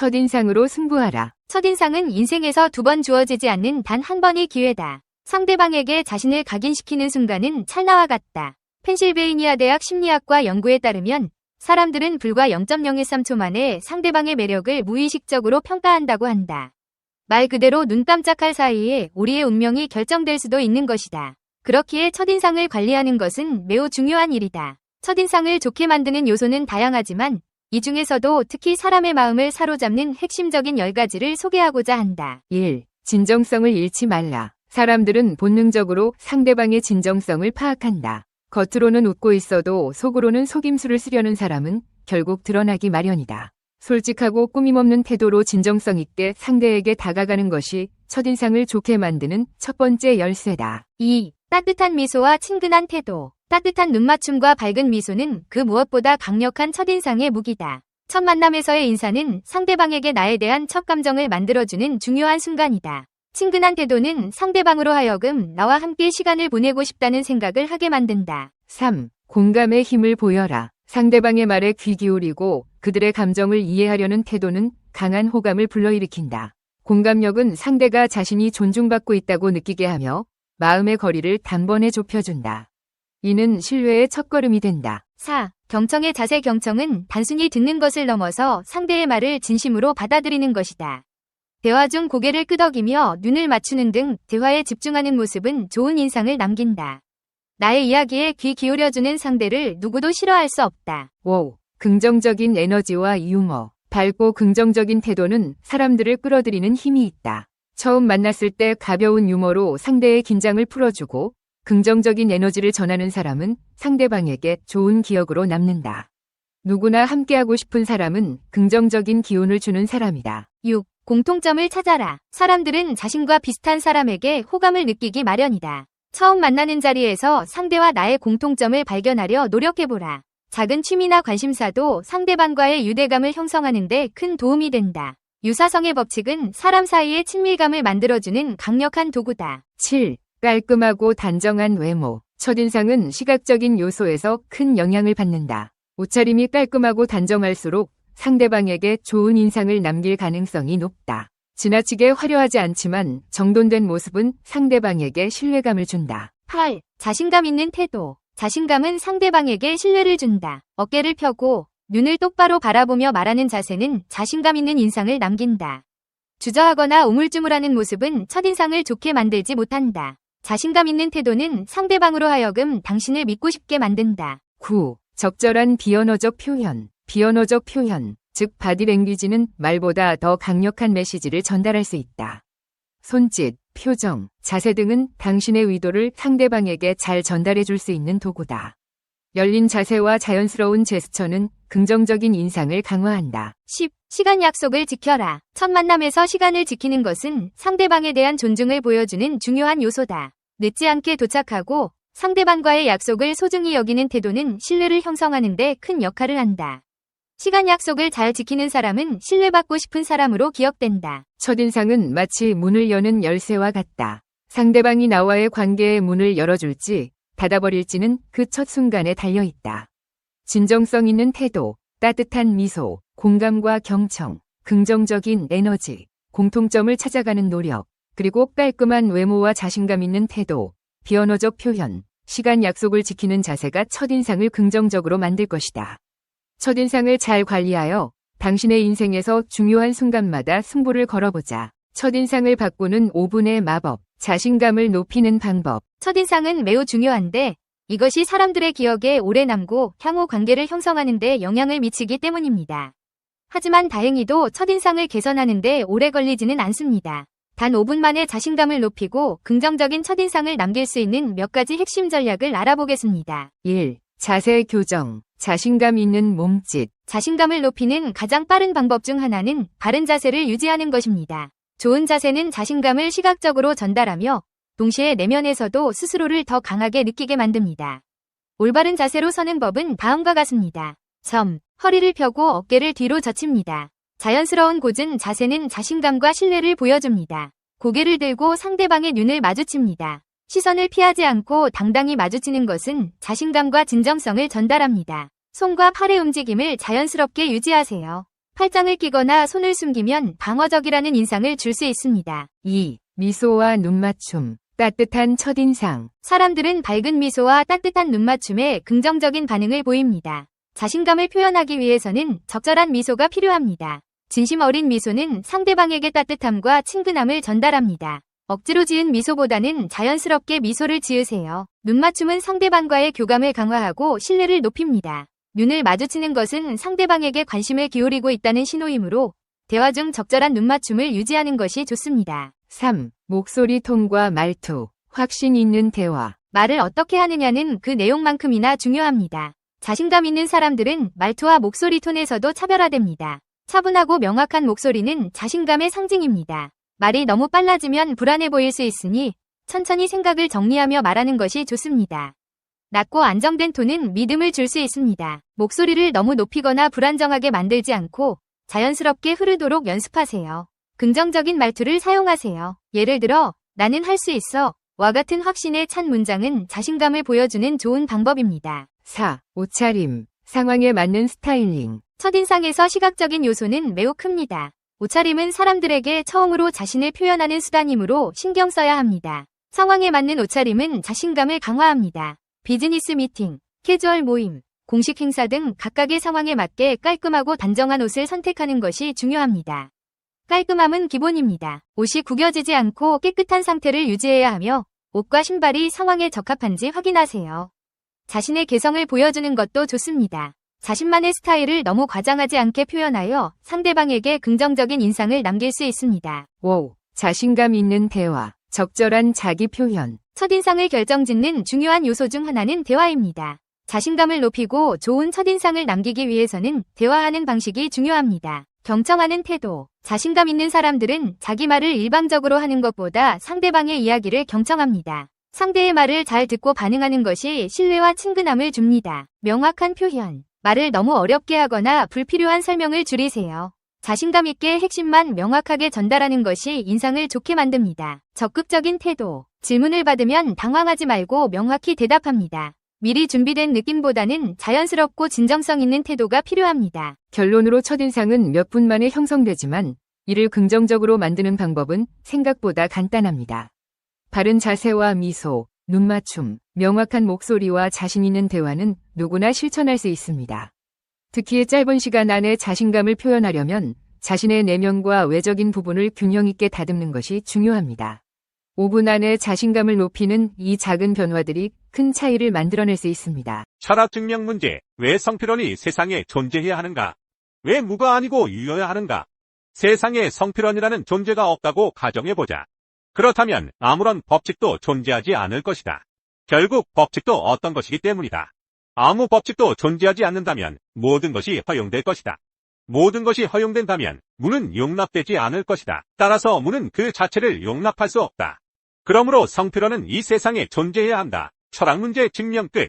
첫인상으로 승부하라. 첫인상은 인생에서 두 번 주어지지 않는 단 한 번의 기회다. 상대방에게 자신을 각인시키는 순간은 찰나와 같다. 펜실베이니아 대학 심리학과 연구에 따르면 사람들은 불과 0.013초 만에 상대방의 매력을 무의식적으로 평가한다고 한다. 말 그대로 눈 깜짝할 사이에 우리의 운명이 결정될 수도 있는 것이다. 그렇기에 첫인상을 관리하는 것은 매우 중요한 일이다. 첫인상을 좋게 만드는 요소는 다양하지만 이 중에서도 특히 사람의 마음을 사로잡는 핵심적인 10가지를 소개하고자 한다. 1. 진정성을 잃지 말라. 사람들은 본능적으로 상대방의 진정성을 파악한다. 겉으로는 웃고 있어도 속으로는 속임수를 쓰려는 사람은 결국 드러나기 마련이다. 솔직하고 꾸밈없는 태도로 진정성 있게 상대에게 다가가는 것이 첫인상을 좋게 만드는 첫 번째 열쇠다. 2. 따뜻한 미소와 친근한 태도. 따뜻한 눈맞춤과 밝은 미소는 그 무엇보다 강력한 첫인상의 무기다. 첫 만남에서의 인사는 상대방에게 나에 대한 첫 감정을 만들어주는 중요한 순간이다. 친근한 태도는 상대방으로 하여금 나와 함께 시간을 보내고 싶다는 생각을 하게 만든다. 3. 공감의 힘을 보여라. 상대방의 말에 귀 기울이고 그들의 감정을 이해하려는 태도는 강한 호감을 불러일으킨다. 공감력은 상대가 자신이 존중받고 있다고 느끼게 하며 마음의 거리를 단번에 좁혀준다. 이는 신뢰의 첫걸음이 된다. 4. 경청의 자세. 경청은 단순히 듣는 것을 넘어서 상대의 말을 진심으로 받아들이는 것이다. 대화 중 고개를 끄덕이며 눈을 맞추는 등 대화에 집중하는 모습은 좋은 인상을 남긴다. 나의 이야기에 귀 기울여주는 상대를 누구도 싫어할 수 없다. 5. 긍정적인 에너지와 유머. 밝고 긍정적인 태도는 사람들을 끌어들이는 힘이 있다. 처음 만났을 때 가벼운 유머로 상대의 긴장을 풀어주고 긍정적인 에너지를 전하는 사람은 상대방에게 좋은 기억으로 남는다. 누구나 함께하고 싶은 사람은 긍정적인 기운을 주는 사람이다. 6. 공통점을 찾아라. 사람들은 자신과 비슷한 사람에게 호감을 느끼기 마련이다. 처음 만나는 자리에서 상대와 나의 공통점을 발견하려 노력해보라. 작은 취미나 관심사도 상대방과의 유대감을 형성하는 데 큰 도움이 된다. 유사성의 법칙은 사람 사이의 친밀감을 만들어주는 강력한 도구다. 7. 깔끔하고 단정한 외모. 첫인상은 시각적인 요소에서 큰 영향을 받는다. 옷차림이 깔끔하고 단정할수록 상대방에게 좋은 인상을 남길 가능성이 높다. 지나치게 화려하지 않지만 정돈된 모습은 상대방에게 신뢰감을 준다. 8. 자신감 있는 태도. 자신감은 상대방에게 신뢰를 준다. 어깨를 펴고 눈을 똑바로 바라보며 말하는 자세는 자신감 있는 인상을 남긴다. 주저하거나 우물쭈물하는 모습은 첫인상을 좋게 만들지 못한다. 자신감 있는 태도는 상대방으로 하여금 당신을 믿고 싶게 만든다. 9. 적절한 비언어적 표현. 비언어적 표현, 즉 바디랭귀지는 말보다 더 강력한 메시지를 전달할 수 있다. 손짓, 표정, 자세 등은 당신의 의도를 상대방에게 잘 전달해 줄 수 있는 도구다. 열린 자세와 자연스러운 제스처는 긍정적인 인상을 강화한다. 10. 시간 약속을 지켜라. 첫 만남에서 시간을 지키는 것은 상대방에 대한 존중을 보여주는 중요한 요소다. 늦지 않게 도착하고 상대방과의 약속을 소중히 여기는 태도는 신뢰를 형성하는 데 큰 역할을 한다. 시간 약속을 잘 지키는 사람은 신뢰받고 싶은 사람으로 기억된다. 첫인상은 마치 문을 여는 열쇠와 같다. 상대방이 나와의 관계의 문을 열어줄지 닫아버릴지는 그 첫 순간에 달려있다. 진정성 있는 태도, 따뜻한 미소, 공감과 경청, 긍정적인 에너지, 공통점을 찾아가는 노력, 그리고 깔끔한 외모와 자신감 있는 태도, 비언어적 표현, 시간 약속을 지키는 자세가 첫인상을 긍정적으로 만들 것이다. 첫인상을 잘 관리하여 당신의 인생에서 중요한 순간마다 승부를 걸어보자. 첫인상을 바꾸는 5분의 마법, 자신감을 높이는 방법. 첫인상은 매우 중요한데 이것이 사람들의 기억에 오래 남고 향후 관계를 형성하는 데 영향을 미치기 때문입니다. 하지만 다행히도 첫인상을 개선하는 데 오래 걸리지는 않습니다. 단 5분 만에 자신감을 높이고 긍정적인 첫인상을 남길 수 있는 몇 가지 핵심 전략을 알아보겠습니다. 1. 자세 교정. 자신감 있는 몸짓. 자신감을 높이는 가장 빠른 방법 중 하나는 바른 자세를 유지하는 것입니다. 좋은 자세는 자신감을 시각적으로 전달하며 동시에 내면에서도 스스로를 더 강하게 느끼게 만듭니다. 올바른 자세로 서는 법은 다음과 같습니다. 허리를 펴고 어깨를 뒤로 젖힙니다. 자연스러운 곧은 자세는 자신감과 신뢰를 보여줍니다. 고개를 들고 상대방의 눈을 마주칩니다. 시선을 피하지 않고 당당히 마주치는 것은 자신감과 진정성을 전달합니다. 손과 팔의 움직임을 자연스럽게 유지하세요. 팔짱을 끼거나 손을 숨기면 방어적이라는 인상을 줄 수 있습니다. 2. 미소와 눈맞춤, 따뜻한 첫인상. 사람들은 밝은 미소와 따뜻한 눈맞춤에 긍정적인 반응을 보입니다. 자신감을 표현하기 위해서는 적절한 미소가 필요합니다. 진심 어린 미소는 상대방에게 따뜻함과 친근함을 전달합니다. 억지로 지은 미소보다는 자연스럽게 미소를 지으세요. 눈맞춤은 상대방과의 교감을 강화하고 신뢰를 높입니다. 눈을 마주치는 것은 상대방에게 관심을 기울이고 있다는 신호이므로 대화 중 적절한 눈맞춤을 유지하는 것이 좋습니다. 3. 목소리 톤과 말투, 확신 있는 대화. 말을 어떻게 하느냐는 그 내용만큼이나 중요합니다. 자신감 있는 사람들은 말투와 목소리 톤에서도 차별화됩니다. 차분하고 명확한 목소리는 자신감의 상징입니다. 말이 너무 빨라지면 불안해 보일 수 있으니 천천히 생각을 정리하며 말하는 것이 좋습니다. 낮고 안정된 톤은 믿음을 줄 수 있습니다. 목소리를 너무 높이거나 불안정하게 만들지 않고 자연스럽게 흐르도록 연습하세요. 긍정적인 말투를 사용하세요. 예를 들어, 나는 할 수 있어. 와 같은 확신에 찬 문장은 자신감을 보여주는 좋은 방법입니다. 4. 옷차림, 상황에 맞는 스타일링. 첫인상에서 시각적인 요소는 매우 큽니다. 옷차림은 사람들에게 처음으로 자신을 표현하는 수단이므로 신경 써야 합니다. 상황에 맞는 옷차림은 자신감을 강화합니다. 비즈니스 미팅, 캐주얼 모임, 공식 행사 등 각각의 상황에 맞게 깔끔하고 단정한 옷을 선택하는 것이 중요합니다. 깔끔함은 기본입니다. 옷이 구겨지지 않고 깨끗한 상태를 유지해야 하며 옷과 신발이 상황에 적합한지 확인하세요. 자신의 개성을 보여주는 것도 좋습니다. 자신만의 스타일을 너무 과장하지 않게 표현하여 상대방에게 긍정적인 인상을 남길 수 있습니다. 5. 자신감 있는 대화, 적절한 자기 표현. 첫인상을 결정짓는 중요한 요소 중 하나는 대화입니다. 자신감을 높이고 좋은 첫인상을 남기기 위해서는 대화하는 방식이 중요합니다. 경청하는 태도. 자신감 있는 사람들은 자기 말을 일방적으로 하는 것보다 상대방의 이야기를 경청합니다. 상대의 말을 잘 듣고 반응하는 것이 신뢰와 친근함을 줍니다. 명확한 표현. 말을 너무 어렵게 하거나 불필요한 설명을 줄이세요. 자신감 있게 핵심만 명확하게 전달하는 것이 인상을 좋게 만듭니다. 적극적인 태도. 질문을 받으면 당황하지 말고 명확히 대답합니다. 미리 준비된 느낌보다는 자연스럽고 진정성 있는 태도가 필요합니다. 결론으로 첫인상은 몇 분 만에 형성되지만 이를 긍정적으로 만드는 방법은 생각보다 간단합니다. 바른 자세와 미소, 눈맞춤, 명확한 목소리와 자신 있는 대화는 누구나 실천할 수 있습니다. 특히 짧은 시간 안에 자신감을 표현하려면 자신의 내면과 외적인 부분을 균형 있게 다듬는 것이 중요합니다. 5분 안에 자신감을 높이는 이 작은 변화들이 큰 차이를 만들어낼 수 있습니다. 철학 증명 문제. 왜 성필원이 세상에 존재해야 하는가? 왜 무가 아니고 유여야 하는가? 세상에 성필원이라는 존재가 없다고 가정해보자. 그렇다면 아무런 법칙도 존재하지 않을 것이다. 결국 법칙도 어떤 것이기 때문이다. 아무 법칙도 존재하지 않는다면 모든 것이 허용될 것이다. 모든 것이 허용된다면 무는 용납되지 않을 것이다. 따라서 무는 그 자체를 용납할 수 없다. 그러므로 성필원은 이 세상에 존재해야 한다. 철학 문제 증명 끝.